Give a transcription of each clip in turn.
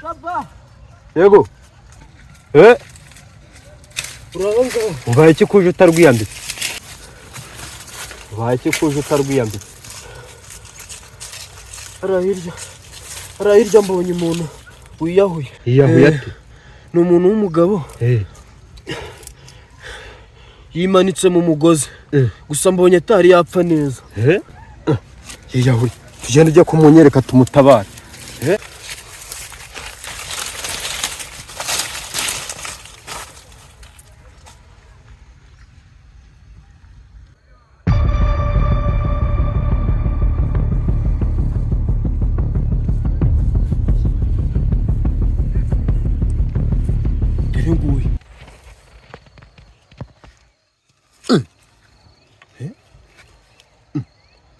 Papa. Yego. Urabonga. Ubaye iki kuje utarwiyambitse? Ubaye iki kuje utarwiyambitse? Arahirya mbonye umuntu wiyahuye. Yiyahuye ate? Ni umuntu w'umugabo. Yimanitse mu mugozi. Gusa mbonye atari yapfa neza. Yiyahuye. Tugende ujya kumunyereka tumutabara.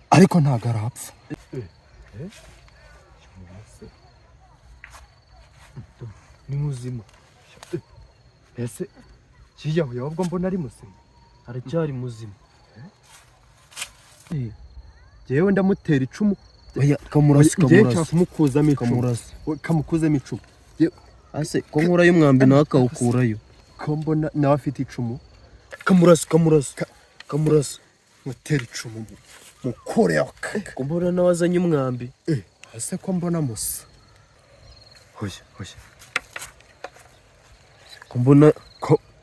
Ariko ntago arapfa. Ni muzima. Ese yiyahuye ahubwo mbona ari muzima. Aracyari muzima. Jewe ndamutera icumu. Oya kamurasa. Kamukuzamo icumu. Kamurasa. Kamukuzamo icumu. Ase ko nkura y'umwambi nawe akawukurayo. Ko mbona nawe afite icumu. Kamurasa. Mutera icumu. Mukore yakaka. Ko mbona nawe azanye umwambi. Ase ko mbona musa. Hoya.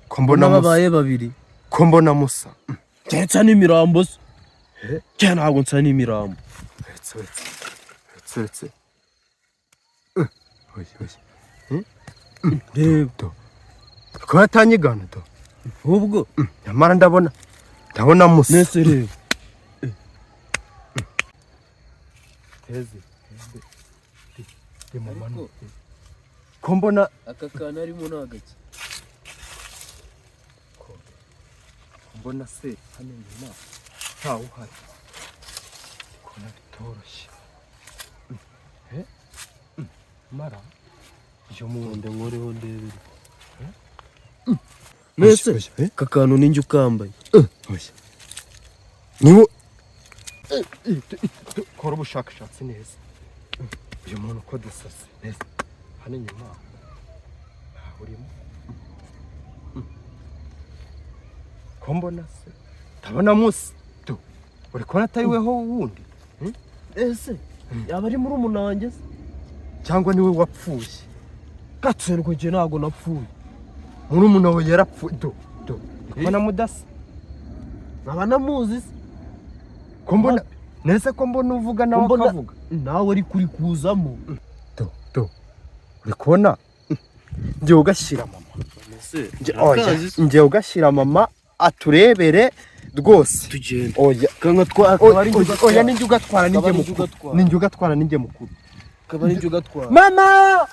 Ko mbona babaye babiri. Ko mbona musa. Cyane n'imirambo se. Cyane ntabwo nsa n'imirambo. Wetse. Hoya. Reba. Ko atanyigana to. Ubwo nyamara ndabona musa. Nese reba. Teze. Mama. Ko mbona aka kana arimo nagaki. Mbona se hano nyuma ntawe uhari. Kona bitoroshye. Mara iyo muronde nkoreho ndebere. Nese kakanu ninjye ukambaye. Niwo kora ubushakashatsi neza. Uyu muntu ko dusase neza. Hano nyuma urimo. Ko mbona se tabona musa. Uri kubona atayiweho wundi. Ese yaba ari muri umunange se cyangwa niwe wapfuye? Gatsendwe nje nago napfuye. Muri umuntu we yarapfuye. Mbona mudasa. Nkaba namuzi se. Ko mbona nese ko mbona uvuga nawe akavuga. Nawe ari kuri kuzamo. Uri kubona ngiye ugashyira mama. Ngiye ugashyira mama aturebere rwose. Tugende. Oya kanka twakabari oya ninjye ugatwara ninjye mukuru. Ninjye ugatwara ninjye mukuru. Kabari ninjye ugatwara. Mama.